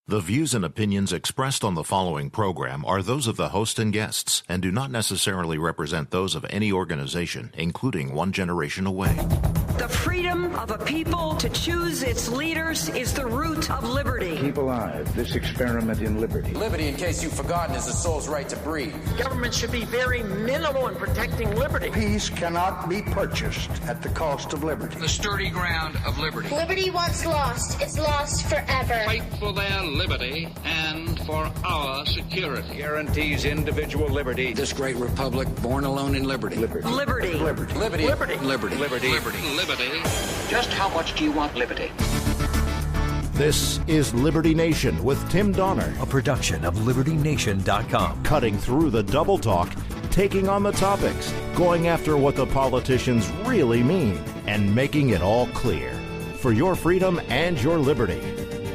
The views and opinions expressed on the following program are those of the host and guests and do not necessarily represent those of any organization, including One Generation Away. The freedom of a people to choose its leaders is the root of liberty. Keep alive this experiment in liberty. Liberty, in case you've forgotten, is the soul's right to breathe. Government should be very minimal in protecting liberty. Peace cannot be purchased at the cost of liberty. The sturdy ground of liberty. Liberty once lost is lost forever. Fight for their liberty and for our security. Guarantees individual liberty. This great republic, born alone in liberty. Liberty. Liberty. Liberty. Liberty. Liberty. Liberty. Liberty. Liberty. Just how much do you want liberty? This is Liberty Nation with Tim Donner, a production of LibertyNation.com. cutting through the double talk, taking on the topics, going after what the politicians really mean, and making it all clear. For your freedom and your liberty.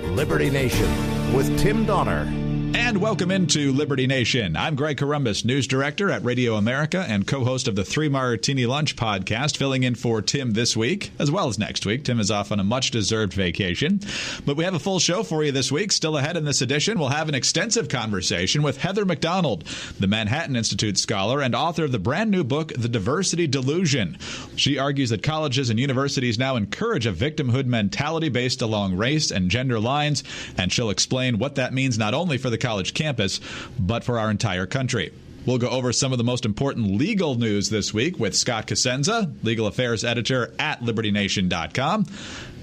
Liberty Nation with Tim Donner. And welcome into Liberty Nation. I'm Greg Corombos, news director at Radio America and co-host of the Three Martini Lunch podcast, filling in for Tim this week, as well as next week. Tim is off on a much-deserved vacation. But we have a full show for you this week. Still ahead in this edition, we'll have an extensive conversation with Heather McDonald, the Manhattan Institute scholar and author of the brand new book, The Diversity Delusion. She argues that colleges and universities now encourage a victimhood mentality based along race and gender lines, and she'll explain what that means not only for the college campus, but for our entire country. We'll go over some of the most important legal news this week with Scott Cosenza, legal affairs editor at LibertyNation.com.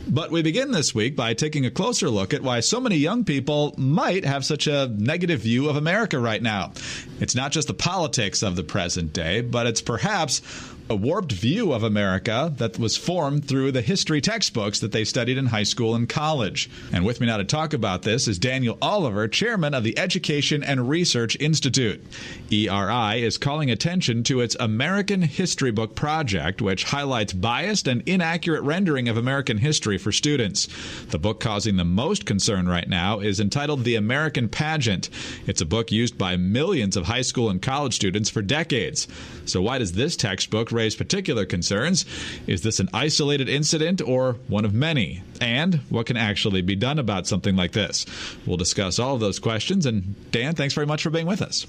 But we begin this week by taking a closer look at why so many young people might have such a negative view of America right now. It's not just the politics of the present day, but it's perhaps a warped view of America that was formed through the history textbooks that they studied in high school and college. And with me now to talk about this is Daniel Oliver, chairman of the Education and Research Institute. ERI is calling attention to its American History Book project, which highlights biased and inaccurate rendering of American history for students. The book causing the most concern right now is entitled The American Pageant. It's a book used by millions of high school and college students for decades. So why does this textbook raise particular concerns? Is this an isolated incident or one of many? And what can actually be done about something like this? We'll discuss all of those questions. And Dan, thanks very much for being with us.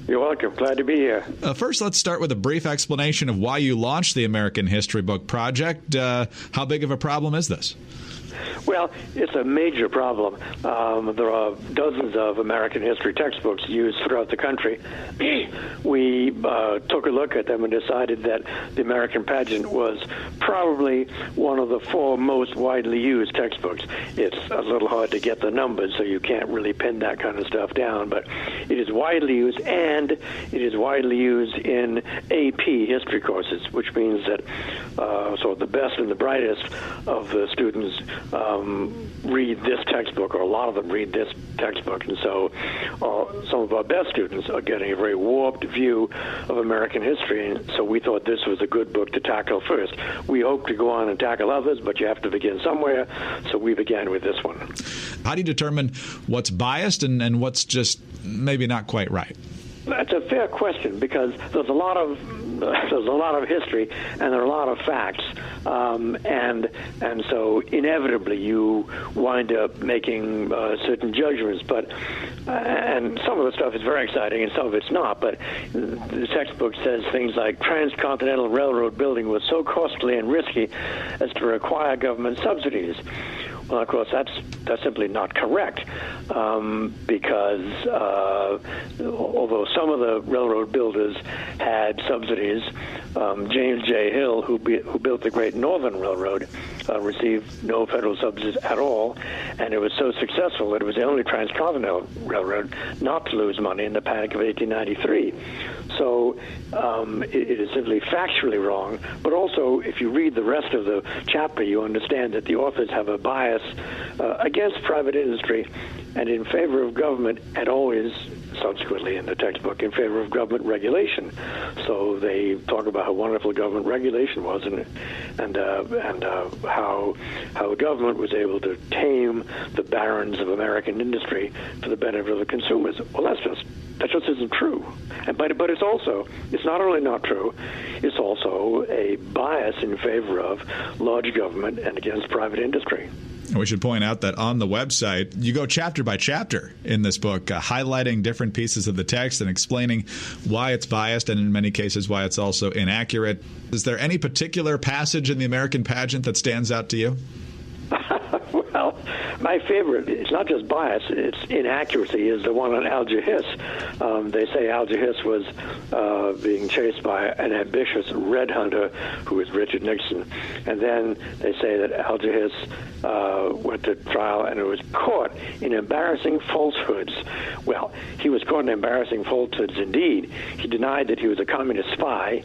You're welcome. Glad to be here. First, let's start with a brief explanation of why you launched the American History Book Project. How big of a problem is this? Well, it's a major problem. There are dozens of American history textbooks used throughout the country. We took a look at them and decided that the American Pageant was probably one of the four most widely used textbooks. It's a little hard to get the numbers, so you can't really pin that kind of stuff down, but it is widely used, and it is widely used in AP history courses, which means that so the best and the brightest of the students read this textbook, or a lot of them read this textbook, and so some of our best students are getting a very warped view of American history, and so we thought this was a good book to tackle first. We hope to go on and tackle others, but you have to begin somewhere, so we began with this one. How do you determine what's biased and what's just maybe not quite right? That's a fair question, because there's a lot of history and there are a lot of facts, and so inevitably you wind up making certain judgments. But and some of the stuff is very exciting and some of it's not. But the textbook says things like transcontinental railroad building was so costly and risky as to require government subsidies. Well, of course, that's simply not correct, because although some of the railroad builders had subsidies, James J. Hill, who built the Great Northern Railroad, received no federal subsidies at all, and it was so successful that it was the only transcontinental railroad not to lose money in the Panic of 1893. So it is simply factually wrong, but also if you read the rest of the chapter, you understand that the authors have a bias against private industry and in favor of government, and always subsequently in the textbook in favor of government regulation. So they talk about how wonderful government regulation was, and how government was able to tame the barons of American industry for the benefit of the consumers. Well, that just isn't true. But it's not only not true, it's also a bias in favor of large government and against private industry. And we should point out that on the website, you go chapter by chapter in this book, highlighting different pieces of the text and explaining why it's biased and in many cases why it's also inaccurate. Is there any particular passage in the American pageant that stands out to you? Well, my favorite, it's not just bias, it's inaccuracy, is the one on Alger Hiss. They say Alger Hiss was being chased by an ambitious red hunter who was Richard Nixon. And then they say that Alger Hiss went to trial and was caught in embarrassing falsehoods. Well, he was caught in embarrassing falsehoods indeed. He denied that he was a communist spy.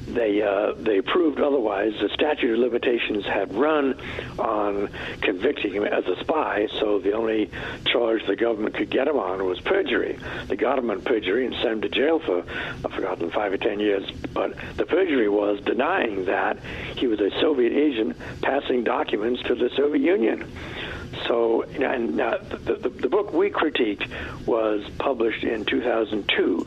They proved otherwise. The statute of limitations had run on convicting him as a spy, so the only charge the government could get him on was perjury. They got him on perjury and sent him to jail for, I've forgotten, 5 or 10 years. But the perjury was denying that he was a Soviet agent passing documents to the Soviet Union. So, and the book we critiqued was published in 2002.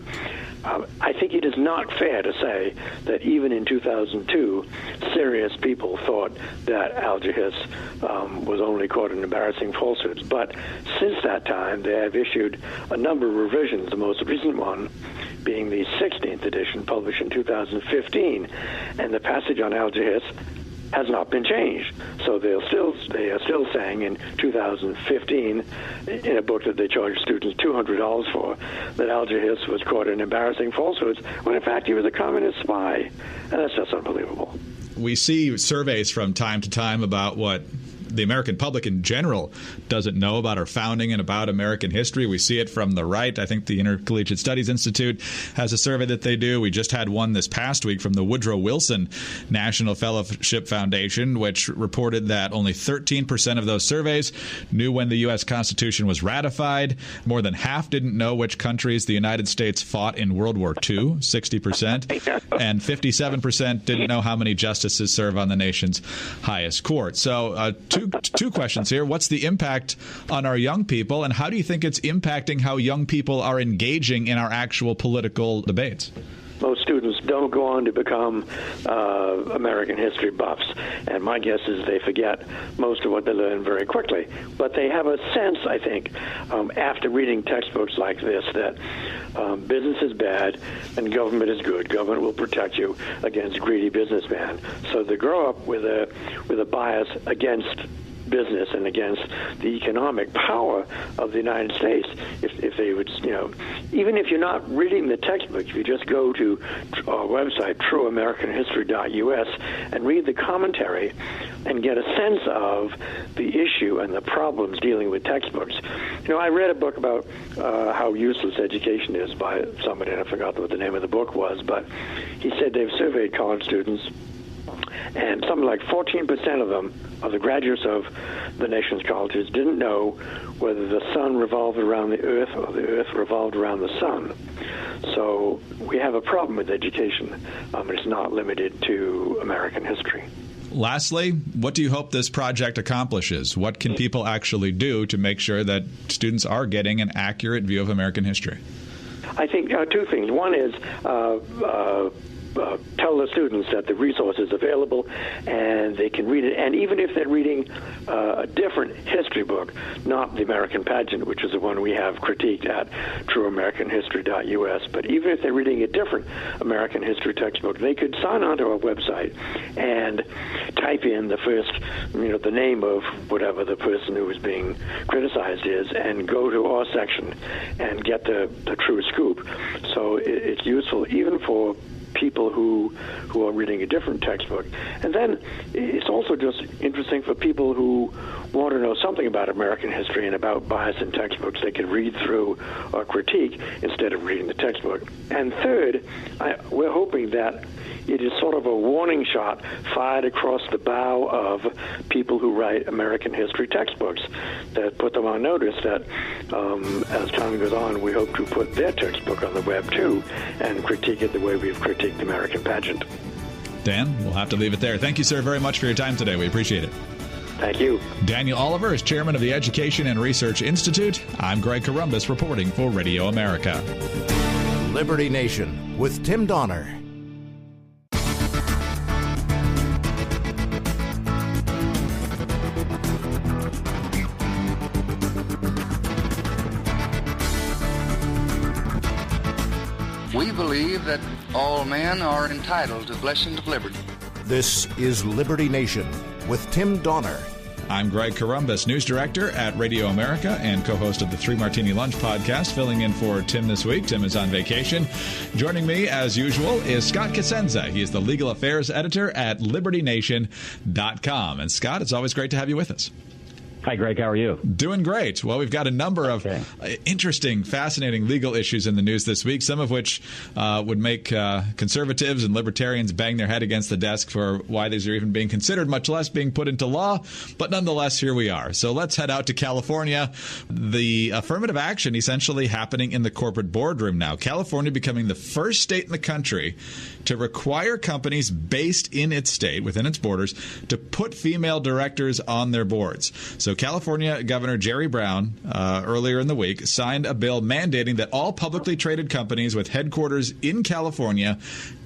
I think it is not fair to say that even in 2002, serious people thought that Alger Hiss was only caught in embarrassing falsehoods. But since that time, they have issued a number of revisions, the most recent one being the 16th edition, published in 2015. And the passage on Alger Hiss has not been changed. So they are still saying in 2015, in a book that they charged students $200 for, that Alger Hiss was caught in embarrassing falsehoods, when in fact he was a communist spy. And that's just unbelievable. We see surveys from time to time about what the American public in general doesn't know about our founding and about American history. We see it from the right. I think the Intercollegiate Studies Institute has a survey that they do. We just had one this past week from the Woodrow Wilson National Fellowship Foundation, which reported that only 13% of those surveys knew when the U.S. Constitution was ratified. More than half didn't know which countries the United States fought in World War II, 60%, and 57% didn't know how many justices serve on the nation's highest court. So two questions here. What's the impact on our young people, and how do you think it's impacting how young people are engaging in our actual political debates? Most students don't go on to become American history buffs, and my guess is they forget most of what they learn very quickly. But they have a sense, I think, after reading textbooks like this, that business is bad and government is good. Government will protect you against greedy businessmen. So they grow up with a bias against business and against the economic power of the United States. If they would, even if you're not reading the textbook, if you just go to our website, trueamericanhistory.us, and read the commentary and get a sense of the issue and the problems dealing with textbooks. I read a book about how useless education is by somebody, and I forgot what the name of the book was, but he said they've surveyed college students, and something like 14% of them, of the graduates of the nation's colleges, didn't know whether the sun revolved around the earth or the earth revolved around the sun. So we have a problem with education. It's not limited to American history. Lastly, what do you hope this project accomplishes? What can people actually do to make sure that students are getting an accurate view of American history? I think two things. One is tell the students that the resource is available and they can read it. And even if they're reading a different history book, not the American Pageant, which is the one we have critiqued at trueamericanhistory.us, but even if they're reading a different American history textbook, they could sign on to our website and type in the first, the name of whatever the person who is being criticized is, and go to our section and get the true scoop. So it's useful even for people who are reading a different textbook. And then it's also just interesting for people who want to know something about American history and about bias in textbooks. They can read through our critique instead of reading the textbook. And third, we're hoping that it is sort of a warning shot fired across the bow of people who write American history textbooks, that put them on notice that as time goes on, we hope to put their textbook on the web too and critique it the way we've critiqued the American Pageant. Dan, we'll have to leave it there. Thank you, sir, very much for your time today. We appreciate it. Thank you. Daniel Oliver is chairman of the Education and Research Institute. I'm Greg Corombos reporting for Radio America. Liberty Nation with Tim Donner. We believe that all men are entitled to blessings of liberty. This is Liberty Nation with Tim Donner. I'm Greg Corombos, news director at Radio America and co-host of the Three Martini Lunch podcast, filling in for Tim this week. Tim is on vacation. Joining me, as usual, is Scott Cosenza. He is the legal affairs editor at LibertyNation.com. And Scott, it's always great to have you with us. Hi, Greg. How are you? Doing great. Well, we've got a number of interesting, fascinating legal issues in the news this week, some of which would make conservatives and libertarians bang their head against the desk for why these are even being considered, much less being put into law. But nonetheless, here we are. So let's head out to California. The affirmative action essentially happening in the corporate boardroom now. California becoming the first state in the country to require companies based in its state, within its borders, to put female directors on their boards. So California Governor Jerry Brown, earlier in the week, signed a bill mandating that all publicly traded companies with headquarters in California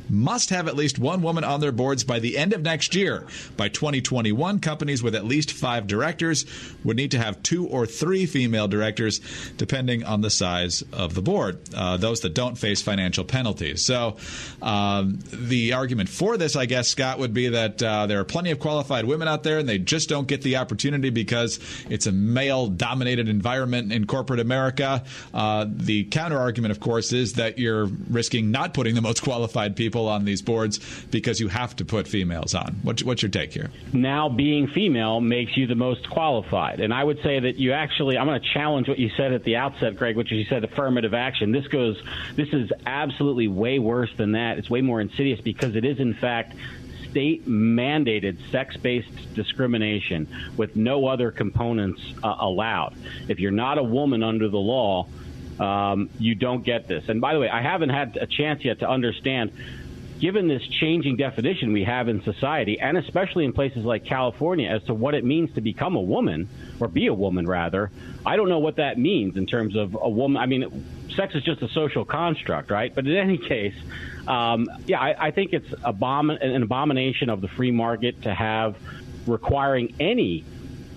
must have at least one woman on their boards by the end of next year. By 2021, companies with at least 5 directors would need to have 2 or 3 female directors, depending on the size of the board, those that don't face financial penalties. So the argument for this, I guess, Scott, would be that there are plenty of qualified women out there, and they just don't get the opportunity because it's a male-dominated environment in corporate America. The counter-argument, of course, is that you're risking not putting the most qualified people on these boards because you have to put females on. What's your take here? Now being female makes you the most qualified. And I would say that you actually, I'm going to challenge what you said at the outset, Greg, which is you said affirmative action. This is absolutely way worse than that. It's way more insidious because it is, in fact, state-mandated sex-based discrimination with no other components allowed. If you're not a woman under the law, you don't get this. And by the way, I haven't had a chance yet to understand, given this changing definition we have in society, and especially in places like California, as to what it means to become a woman, or be a woman, rather. I don't know what that means in terms of a woman. I mean, sex is just a social construct, right? But in any case, I think it's an abomination of the free market to have requiring any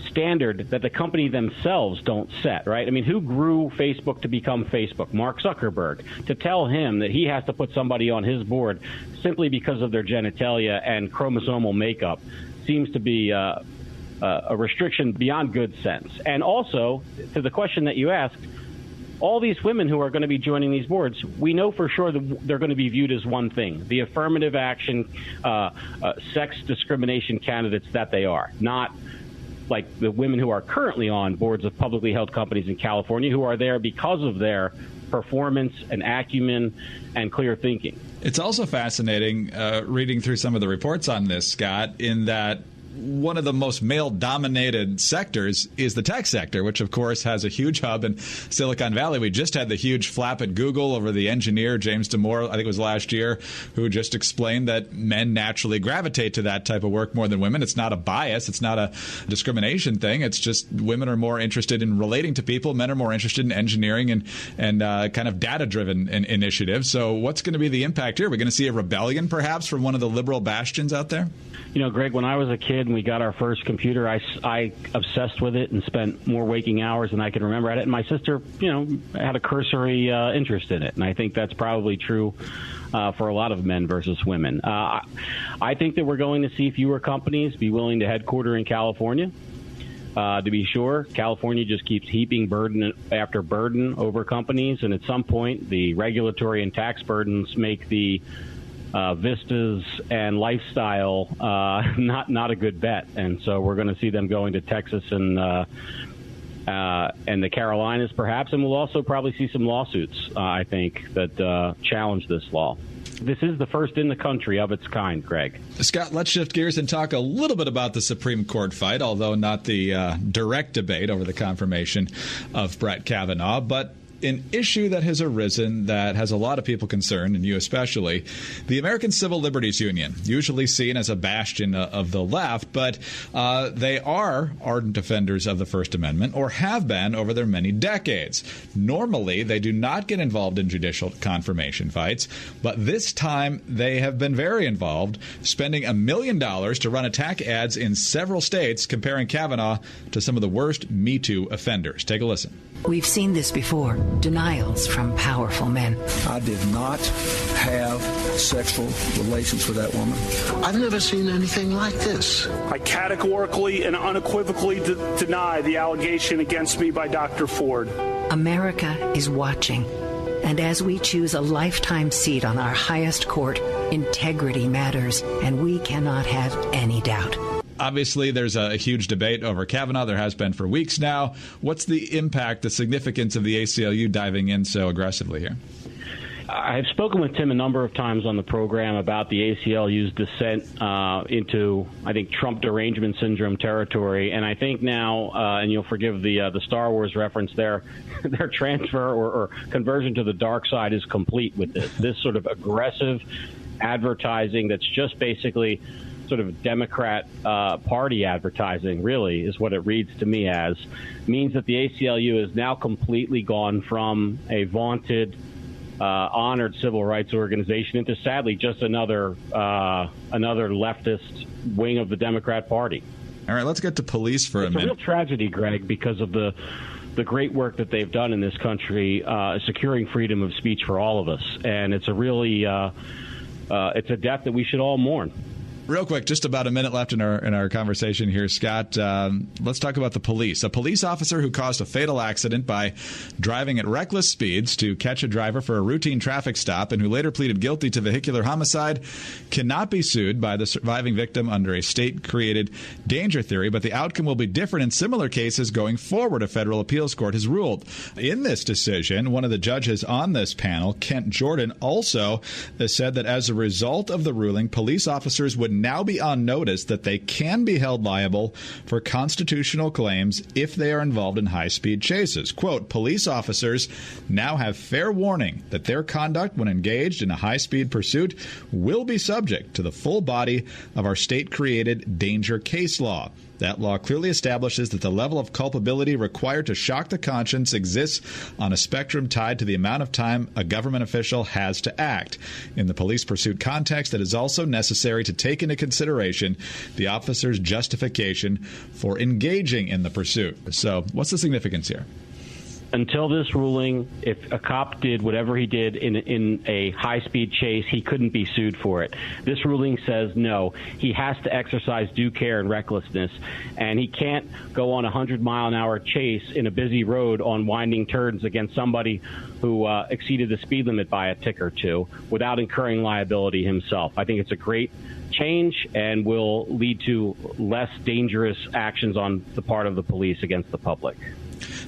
standard that the company themselves don't set, right? I mean, who grew Facebook to become Facebook? Mark Zuckerberg. To tell him that he has to put somebody on his board simply because of their genitalia and chromosomal makeup seems to be a restriction beyond good sense. And also, to the question that you asked, all these women who are going to be joining these boards, we know for sure that they're going to be viewed as one thing, the affirmative action, sex discrimination candidates that they are, not like the women who are currently on boards of publicly held companies in California, who are there because of their performance and acumen and clear thinking. It's also fascinating reading through some of the reports on this, Scott, in that one of the most male-dominated sectors is the tech sector, which, of course, has a huge hub in Silicon Valley. We just had the huge flap at Google over the engineer, James Damore, I think it was last year, who just explained that men naturally gravitate to that type of work more than women. It's not a bias. It's not a discrimination thing. It's just women are more interested in relating to people. Men are more interested in engineering and kind of data-driven initiatives. So what's going to be the impact here? Are we going to see a rebellion, perhaps, from one of the liberal bastions out there? You know, Greg, when I was a kid and we got our first computer, I obsessed with it and spent more waking hours than I can remember at it. And my sister, had a cursory interest in it. And I think that's probably true for a lot of men versus women. I think that we're going to see fewer companies be willing to headquarter in California. To be sure, California just keeps heaping burden after burden over companies. And at some point, the regulatory and tax burdens make the vistas and lifestyle not a good bet, and so we're going to see them going to Texas and the Carolinas, perhaps, and we'll also probably see some lawsuits. I think that challenge this law. This is the first in the country of its kind, Greg. Scott, let's shift gears and talk a little bit about the Supreme Court fight, although not the direct debate over the confirmation of Brett Kavanaugh, but an issue that has arisen that has a lot of people concerned, and you especially, the American Civil Liberties Union, usually seen as a bastion of the left, but they are ardent defenders of the First Amendment, or have been over their many decades. Normally, they do not get involved in judicial confirmation fights, but this time they have been very involved, spending $1 million to run attack ads in several states comparing Kavanaugh to some of the worst Me Too offenders. Take a listen. We've seen this before, denials from powerful men. I did not have sexual relations with that woman. I've never seen anything like this. I categorically and unequivocally deny the allegation against me by Dr. Ford. America is watching. And as we choose a lifetime seat on our highest court, integrity matters, and we cannot have any doubt. Obviously, there's a huge debate over Kavanaugh. There has been for weeks now. What's the impact, the significance of the ACLU diving in so aggressively here? I've spoken with Tim a number of times on the program about the ACLU's descent into, I think, Trump derangement syndrome territory. And I think now, and you'll forgive the Star Wars reference there, their transfer or conversion to the dark side is complete with this sort of aggressive advertising that's just basically sort of Democrat party advertising, really, is what it reads to me as, means that the ACLU has now completely gone from a vaunted, honored civil rights organization into, sadly, just another leftist wing of the Democrat Party. All right, let's get to police for a minute. It's a real tragedy, Greg, because of the great work that they've done in this country, securing freedom of speech for all of us. And it's a really, it's a death that we should all mourn. Real quick, just about a minute left in our conversation here, Scott. Let's talk about the police. A police officer who caused a fatal accident by driving at reckless speeds to catch a driver for a routine traffic stop and who later pleaded guilty to vehicular homicide cannot be sued by the surviving victim under a state-created danger theory, but the outcome will be different in similar cases going forward, a federal appeals court has ruled. In this decision, one of the judges on this panel, Kent Jordan, also said that as a result of the ruling, police officers would now be on notice that they can be held liable for constitutional claims if they are involved in high-speed chases. Quote, police officers now have fair warning that their conduct when engaged in a high-speed pursuit will be subject to the full body of our state-created danger case law. That law clearly establishes that the level of culpability required to shock the conscience exists on a spectrum tied to the amount of time a government official has to act. In the police pursuit context, it is also necessary to take into consideration the officer's justification for engaging in the pursuit. So what's the significance here? Until this ruling, if a cop did whatever he did in a high-speed chase, he couldn't be sued for it. This ruling says no. He has to exercise due care and recklessness, and he can't go on a 100-mile-an-hour chase in a busy road on winding turns against somebody who exceeded the speed limit by a tick or two without incurring liability himself. I think it's a great change and will lead to less dangerous actions on the part of the police against the public.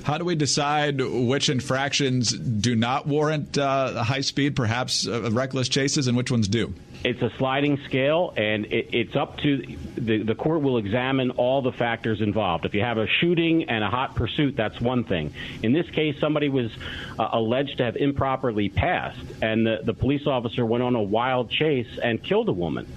How do we decide which infractions do not warrant high speed, perhaps reckless chases, and which ones do? It's a sliding scale, and it's up to the court will examine all the factors involved. If you have a shooting and a hot pursuit, that's one thing. In this case, somebody was alleged to have improperly passed, and the police officer went on a wild chase and killed a woman.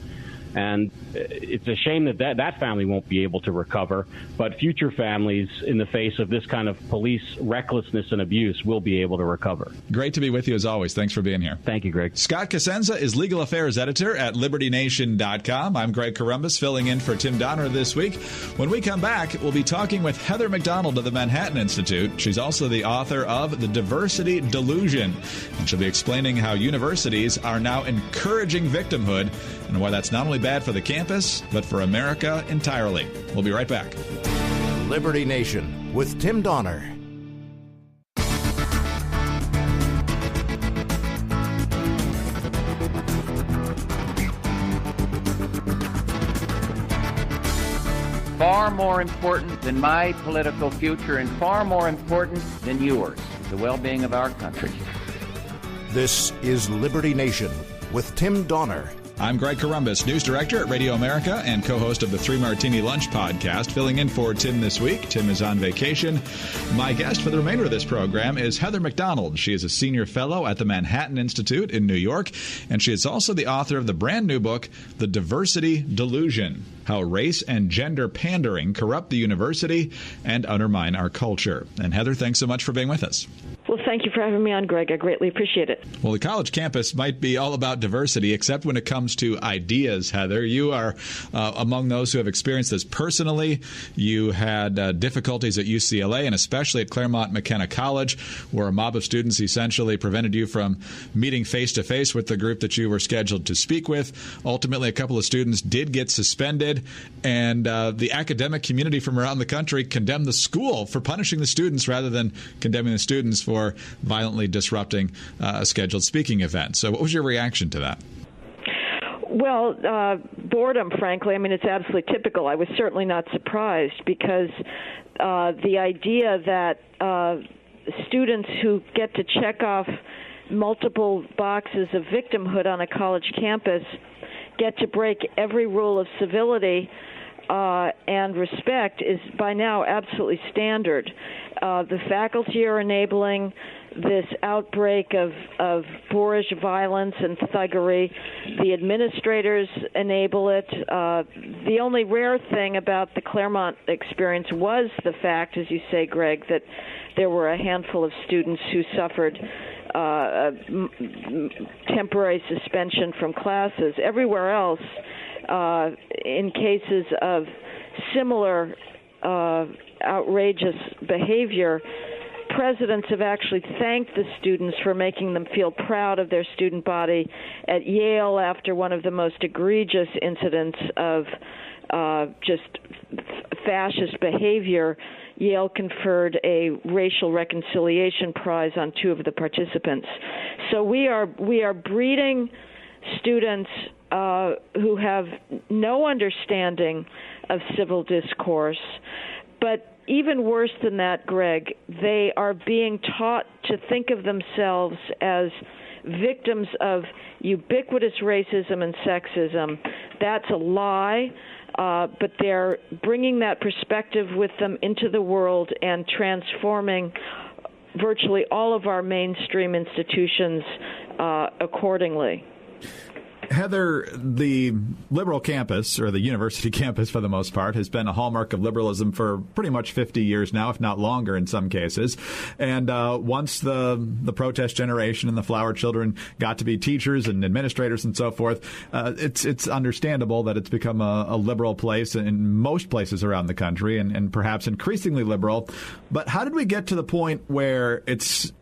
And it's a shame that family won't be able to recover, but future families in the face of this kind of police recklessness and abuse will be able to recover. Great to be with you as always. Thanks for being here. Thank you, Greg. Scott Cosenza is legal affairs editor at LibertyNation.com. I'm Greg Corombos, filling in for Tim Donner this week. When we come back, we'll be talking with Heather McDonald of the Manhattan Institute. She's also the author of The Diversity Delusion, and she'll be explaining how universities are now encouraging victimhood and why that's not only bad for the campus, but for America entirely. We'll be right back. Liberty Nation with Tim Donner. Far more important than my political future and far more important than yours, the well-being of our country. This is Liberty Nation with Tim Donner. I'm Greg Corombos, news director at Radio America and co-host of the Three Martini Lunch podcast, filling in for Tim this week. Tim is on vacation. My guest for the remainder of this program is Heather McDonald. She is a senior fellow at the Manhattan Institute in New York, and she is also the author of the brand new book, The Diversity Delusion: How Race and Gender Pandering Corrupt the University and Undermine Our Culture. And Heather, thanks so much for being with us. Well, thank you for having me on, Greg. I greatly appreciate it. Well, the college campus might be all about diversity, except when it comes to ideas, Heather. You are among those who have experienced this personally. You had difficulties at UCLA and especially at Claremont McKenna College, where a mob of students essentially prevented you from meeting face-to-face with the group that you were scheduled to speak with. Ultimately, a couple of students did get suspended, and the academic community from around the country condemned the school for punishing the students rather than condemning the students for violently disrupting a scheduled speaking event. So what was your reaction to that? Well, boredom, frankly. I mean, it's absolutely typical. I was certainly not surprised because the idea that students who get to check off multiple boxes of victimhood on a college campus get to break every rule of civility and respect is by now absolutely standard. The faculty are enabling this outbreak of boorish violence and thuggery. The administrators enable it. The only rare thing about the Claremont experience was the fact, as you say, Greg, that there were a handful of students who suffered temporary suspension from classes. Everywhere else, in cases of similar outrageous behavior, presidents have actually thanked the students for making them feel proud of their student body. At Yale, after one of the most egregious incidents of just fascist behavior, Yale conferred a racial reconciliation prize on 2 of the participants. So we are breeding students who have no understanding of civil discourse, but even worse than that, Greg, they are being taught to think of themselves as victims of ubiquitous racism and sexism. That's a lie, but they're bringing that perspective with them into the world and transforming virtually all of our mainstream institutions accordingly. Heather, the liberal campus, or the university campus for the most part, has been a hallmark of liberalism for pretty much 50 years now, if not longer in some cases. And once the protest generation and the flower children got to be teachers and administrators and so forth, it's understandable that it's become a liberal place in most places around the country and perhaps increasingly liberal. But how did we get to the point where it's,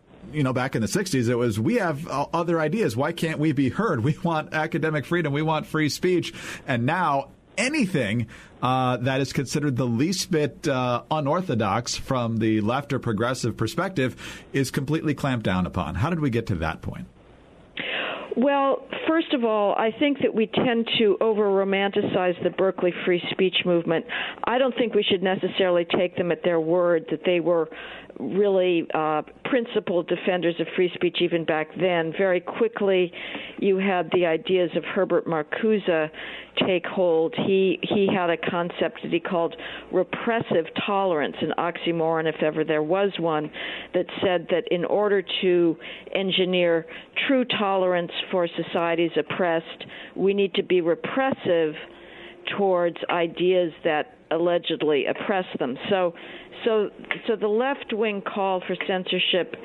back in the 60s, it was, we have other ideas. Why can't we be heard? We want academic freedom. We want free speech. And now anything that is considered the least bit unorthodox from the left or progressive perspective is completely clamped down upon. How did we get to that point? Well, first of all, I think that we tend to over-romanticize the Berkeley free speech movement. I don't think we should necessarily take them at their word that they were really principled defenders of free speech even back then. Very quickly, you had the ideas of Herbert Marcuse take hold. He had a concept that he called repressive tolerance, an oxymoron if ever there was one, that said that in order to engineer true tolerance for societies oppressed, we need to be repressive towards ideas that allegedly oppress them. So the left-wing call for censorship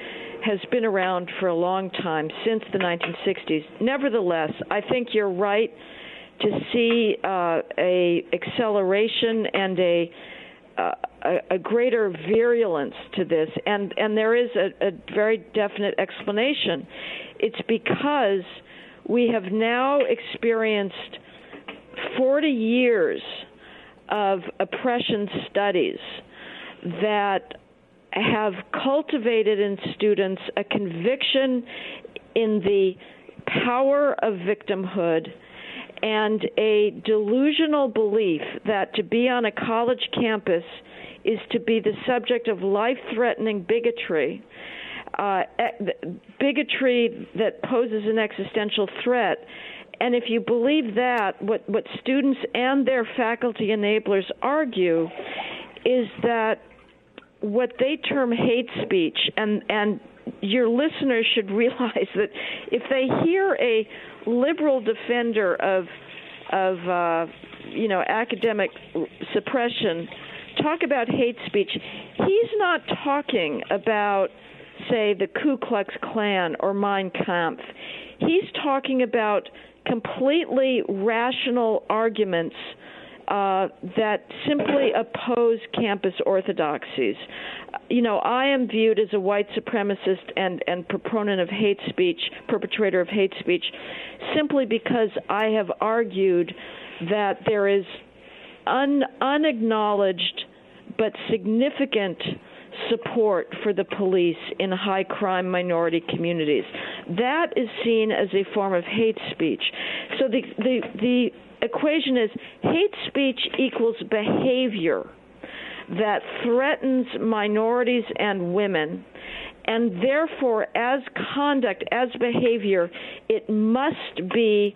has been around for a long time, since the 1960s. Nevertheless, I think you're right to see a acceleration and a greater virulence to this, and there is a very definite explanation. It's because we have now experienced 40 years of oppression studies that have cultivated in students a conviction in the power of victimhood and a delusional belief that to be on a college campus is to be the subject of life-threatening bigotry, bigotry that poses an existential threat. And if you believe that, what students and their faculty enablers argue is that what they term hate speech, and your listeners should realize that if they hear a liberal defender of academic suppression talk about hate speech, he's not talking about say, the Ku Klux Klan or Mein Kampf. He's talking about completely rational arguments that simply oppose campus orthodoxies. I am viewed as a white supremacist and proponent of hate speech, perpetrator of hate speech, simply because I have argued that there is unacknowledged but significant support for the police in high-crime minority communities. That is seen as a form of hate speech. So the equation is hate speech equals behavior that threatens minorities and women, and therefore, as conduct, as behavior, it must be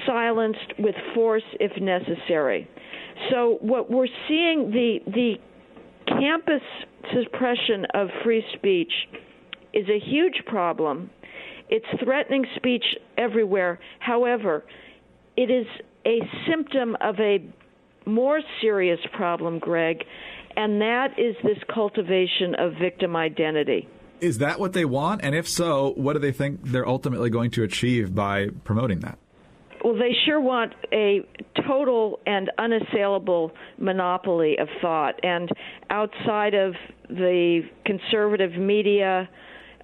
silenced with force if necessary. So what we're seeing, the campus suppression of free speech is a huge problem. It's threatening speech everywhere. However, it is a symptom of a more serious problem, Greg, and that is this cultivation of victim identity. Is that what they want? And if so, what do they think they're ultimately going to achieve by promoting that? Well, they sure want a total and unassailable monopoly of thought. And outside of the conservative media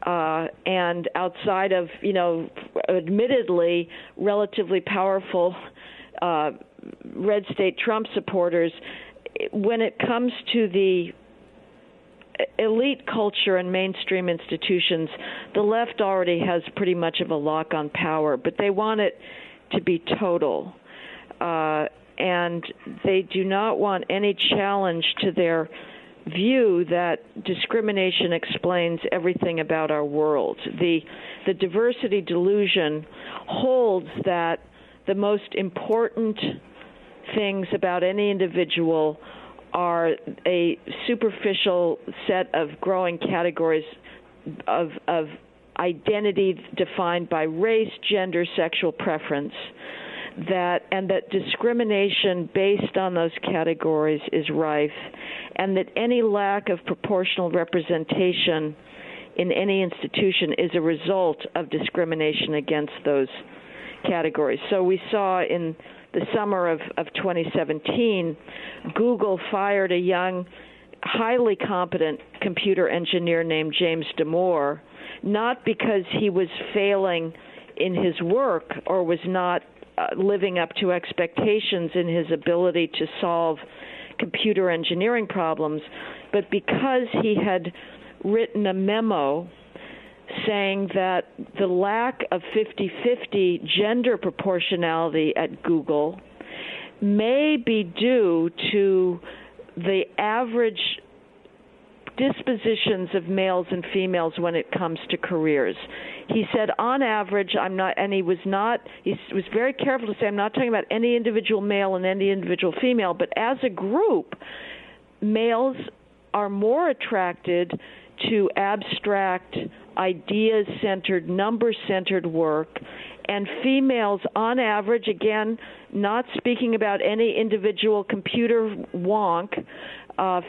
and outside of, admittedly relatively powerful red state Trump supporters, when it comes to the elite culture and mainstream institutions, the left already has pretty much of a lock on power, but they want it to be total. And they do not want any challenge to their view that discrimination explains everything about our world. The diversity delusion holds that the most important things about any individual are a superficial set of growing categories of identity defined by race, gender, sexual preference, and that discrimination based on those categories is rife, and that any lack of proportional representation in any institution is a result of discrimination against those categories. So we saw in the summer of 2017, Google fired a young, highly competent computer engineer named James Damore, not because he was failing in his work or was not living up to expectations in his ability to solve computer engineering problems, but because he had written a memo saying that the lack of 50-50 gender proportionality at Google may be due to the average dispositions of males and females when it comes to careers. He said, on average, I'm not, and he was very careful to say, I'm not talking about any individual male and any individual female, but as a group, males are more attracted to abstract, ideas-centered, number-centered work, and females, on average, again, not speaking about any individual computer wonk,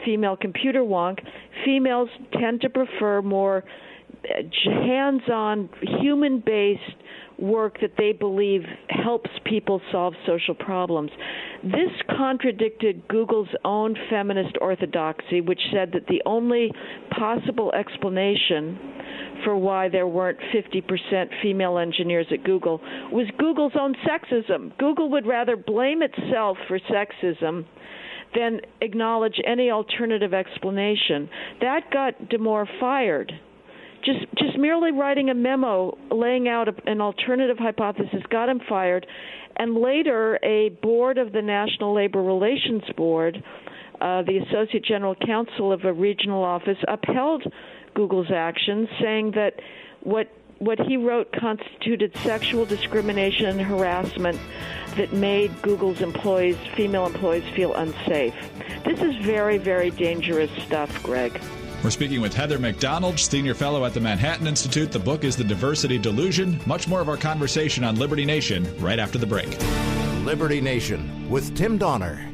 female computer wonk, females tend to prefer more hands-on, human-based work that they believe helps people solve social problems. This contradicted Google's own feminist orthodoxy, which said that the only possible explanation for why there weren't 50% female engineers at Google was Google's own sexism. Google would rather blame itself for sexism than acknowledge any alternative explanation. That got Damore fired. Just merely writing a memo laying out an alternative hypothesis got him fired, and later a board of the National Labor Relations Board, the Associate General Counsel of a regional office, upheld Google's actions, saying that what he wrote constituted sexual discrimination and harassment that made Google's employees, female employees, feel unsafe. This is very, very dangerous stuff, Greg. We're speaking with Heather McDonald, Senior Fellow at the Manhattan Institute. The book is The Diversity Delusion. Much more of our conversation on Liberty Nation right after the break. Liberty Nation with Tim Donner.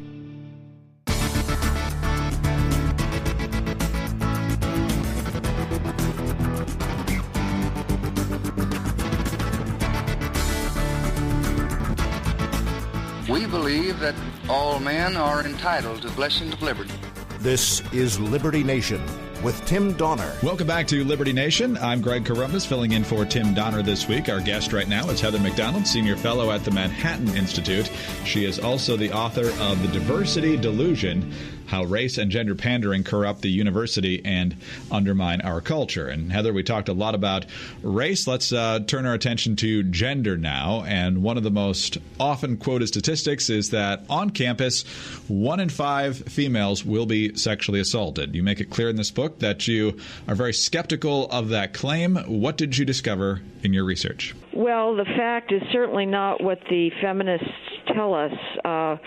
We believe that all men are entitled to blessings of liberty. This is Liberty Nation with Tim Donner. Welcome back to Liberty Nation. I'm Greg Corombos, filling in for Tim Donner this week. Our guest right now is Heather McDonald, Senior Fellow at the Manhattan Institute. She is also the author of The Diversity Delusion, How Race and Gender Pandering Corrupt the University and Undermine Our Culture. And Heather, we talked a lot about race. Let's turn our attention to gender now. And one of the most often quoted statistics is that on campus, 1 in 5 females will be sexually assaulted. You make it clear in this book that you are very skeptical of that claim. What did you discover in your research? Well, the fact is certainly not what the feminists tell us.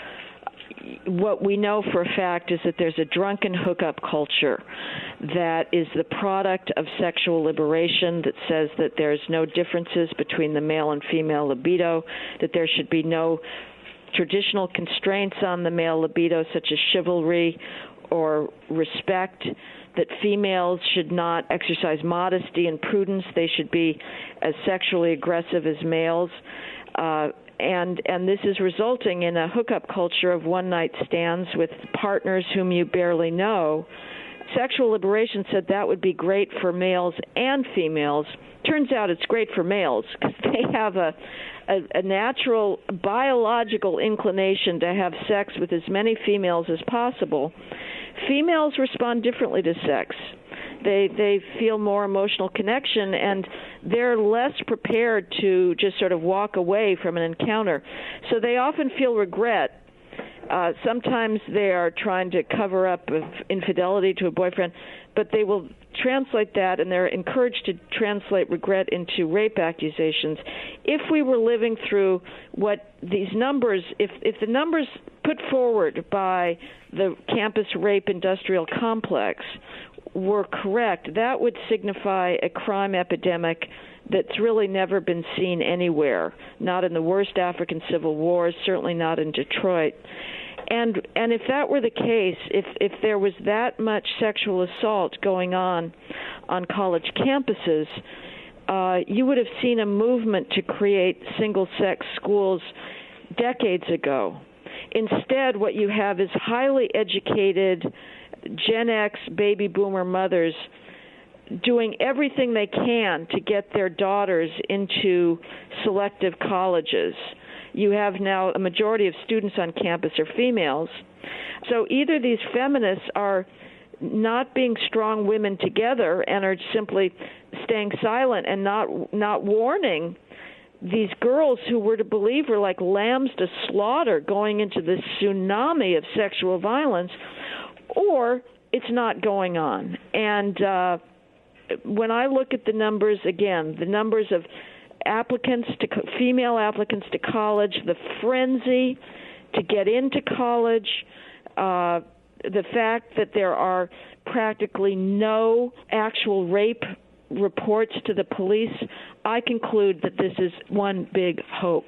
What we know for a fact is that there's a drunken hookup culture that is the product of sexual liberation, that says that there's no differences between the male and female libido, that there should be no traditional constraints on the male libido, such as chivalry or respect, that females should not exercise modesty and prudence. They should be as sexually aggressive as males. And this is resulting in a hookup culture of one-night stands with partners whom you barely know. Sexual liberation said that would be great for males and females. Turns out it's great for males because they have a natural biological inclination to have sex with as many females as possible. Females respond differently to sex. They feel more emotional connection, and they're less prepared to just sort of walk away from an encounter. So they often feel regret. Sometimes they are trying to cover up infidelity to a boyfriend, but they will translate that, and they're encouraged to translate regret into rape accusations. If we were living through what these numbers, if the numbers put forward by the campus rape industrial complex were correct, that would signify a crime epidemic that's really never been seen anywhere, not in the worst African civil wars, certainly not in Detroit. And if that were the case, if there was that much sexual assault going on college campuses, you would have seen a movement to create single-sex schools decades ago. Instead, what you have is highly educated Gen X baby boomer mothers doing everything they can to get their daughters into selective colleges. You have now a majority of students on campus are females. So either these feminists are not being strong women together and are simply staying silent and not warning these girls who we're to believe are like lambs to slaughter going into this tsunami of sexual violence, or it's not going on. And when I look at the numbers, again, the numbers of female applicants to college, the frenzy to get into college, the fact that there are practically no actual rape reports to the police, I conclude that this is one big hoax.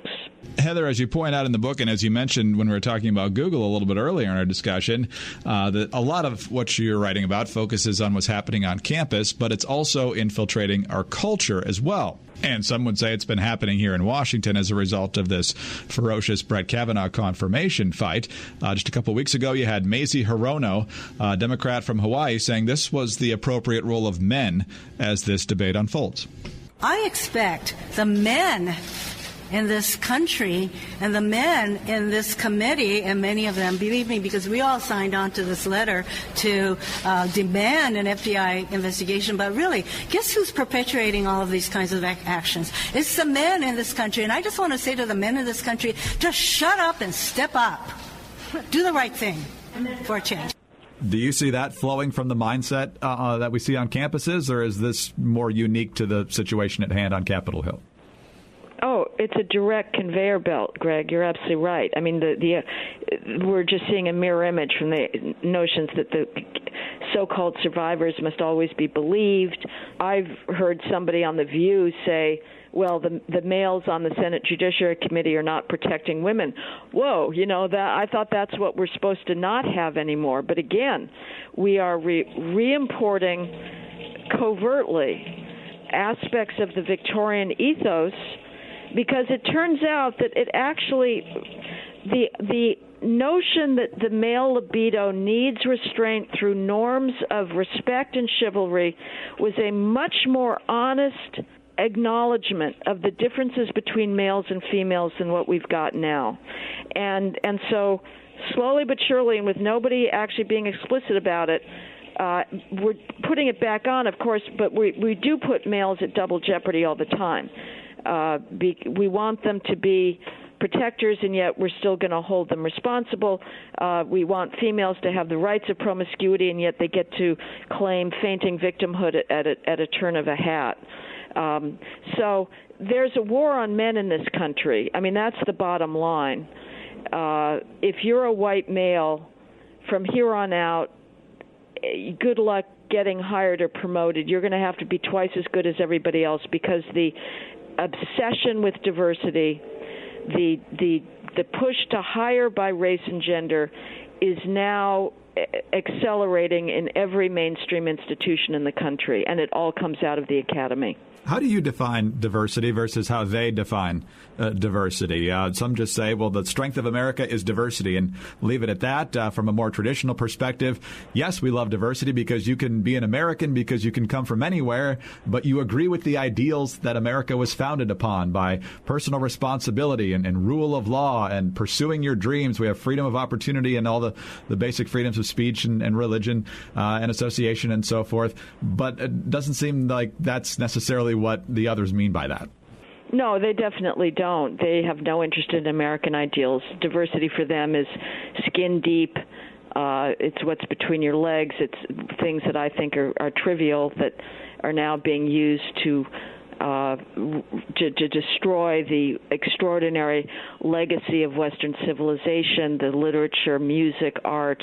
Heather, as you point out in the book, and as you mentioned when we were talking about Google a little bit earlier in our discussion, that a lot of what you're writing about focuses on what's happening on campus, but it's also infiltrating our culture as well. And some would say it's been happening here in Washington as a result of this ferocious Brett Kavanaugh confirmation fight. Just a couple of weeks ago, you had Mazie Hirono, a Democrat from Hawaii, saying this was the appropriate role of men as this debate unfolds. I expect the men in this country and the men in this committee, and many of them, believe me, because we all signed on to this letter to demand an FBI investigation. But really, guess who's perpetuating all of these kinds of actions? It's the men in this country. And I just want to say to the men in this country, just shut up and step up. Do the right thing for a change. Do you see that flowing from the mindset that we see on campuses, or is this more unique to the situation at hand on Capitol Hill? Oh, it's a direct conveyor belt, Greg. You're absolutely right. I mean, we're just seeing a mirror image from the notions that the so-called survivors must always be believed. I've heard somebody on The View say, well, the males on the Senate Judiciary Committee are not protecting women. Whoa, that I thought that's what we're supposed to not have anymore. But again, we are re-importing covertly aspects of the Victorian ethos, because it turns out that it actually the notion that the male libido needs restraint through norms of respect and chivalry was a much more honest acknowledgement of the differences between males and females than what we've got now. And so slowly but surely, and with nobody actually being explicit about it, we're putting it back on, of course, but we do put males at double jeopardy all the time. We want them to be protectors, and yet we're still going to hold them responsible. We want females to have the rights of promiscuity, and yet they get to claim fainting victimhood at a turn of a hat. So there's a war on men in this country. I mean, that's the bottom line. If you're a white male, from here on out, good luck getting hired or promoted. You're going to have to be twice as good as everybody else, because the obsession with diversity, the push to hire by race and gender is now accelerating in every mainstream institution in the country, and it all comes out of the academy. How do you define diversity versus how they define diversity? Some just say, well, the strength of America is diversity, and leave it at that. From a more traditional perspective, yes, we love diversity because you can be an American, because you can come from anywhere, but you agree with the ideals that America was founded upon by personal responsibility and rule of law and pursuing your dreams. We have freedom of opportunity and all the basic freedoms of speech and religion and association and so forth. But it doesn't seem like that's necessarily what the others mean by that. No, they definitely don't. They have no interest in American ideals. Diversity for them is skin deep. It's what's between your legs. It's things that I think are trivial that are now being used to destroy the extraordinary legacy of Western civilization, the literature, music, art,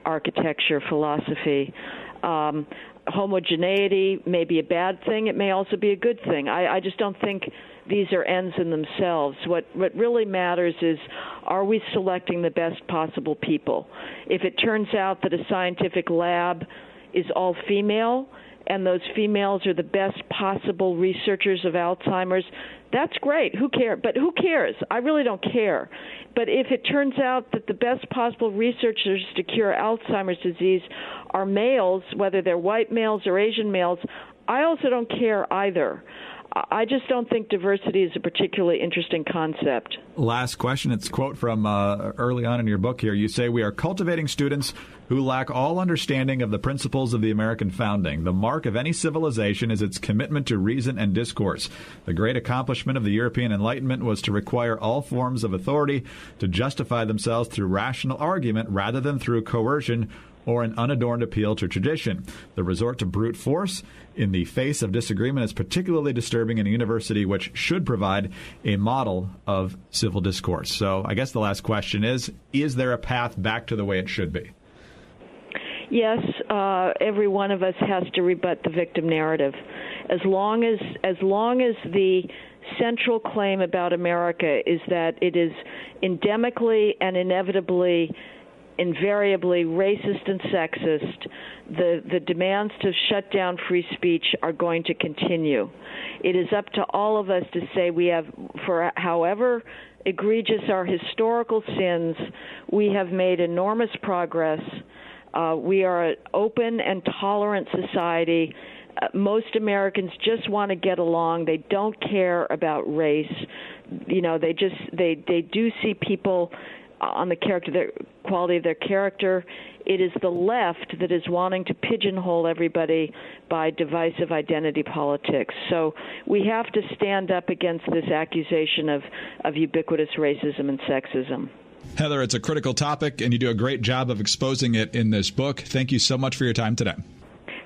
architecture, philosophy. Homogeneity may be a bad thing. It may also be a good thing. I just don't think these are ends in themselves. What really matters is, are we selecting the best possible people? If it turns out that a scientific lab is all female, and those females are the best possible researchers of Alzheimer's, that's great. Who cares? But who cares? I really don't care. But if it turns out that the best possible researchers to cure Alzheimer's disease are males, whether they're white males or Asian males, I also don't care either. I just don't think diversity is a particularly interesting concept. Last question. It's a quote from early on in your book here. You say, "We are cultivating students who lack all understanding of the principles of the American founding. The mark of any civilization is its commitment to reason and discourse. The great accomplishment of the European Enlightenment was to require all forms of authority to justify themselves through rational argument rather than through coercion or an unadorned appeal to tradition. The resort to brute force in the face of disagreement is particularly disturbing in a university which should provide a model of civil discourse." So I guess the last question is there a path back to the way it should be? Yes, every one of us has to rebut the victim narrative. As long as the central claim about America is that it is endemically and inevitably, invariably racist and sexist, the demands to shut down free speech are going to continue. It is up to all of us to say we have, for however egregious our historical sins, we have made enormous progress. We are an open and tolerant society. Most Americans just want to get along. They don't care about race. They do see people on the quality of their character. It is the left that is wanting to pigeonhole everybody by divisive identity politics. So we have to stand up against this accusation of ubiquitous racism and sexism. Heather, it's a critical topic, and you do a great job of exposing it in this book. Thank you so much for your time today.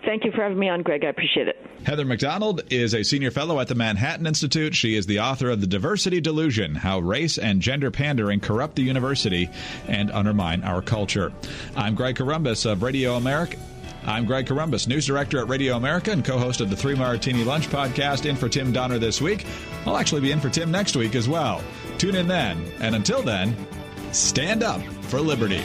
Thank you for having me on, Greg. I appreciate it. Heather McDonald is a senior fellow at the Manhattan Institute. She is the author of The Diversity Delusion, How Race and Gender Pandering Corrupt the University and Undermine Our Culture. I'm Greg Corombos of Radio America. I'm Greg Corombos, news director at Radio America and co-host of the 3 Martini Lunch podcast, in for Tim Donner this week. I'll actually be in for Tim next week as well. Tune in then. And until then, stand up for liberty.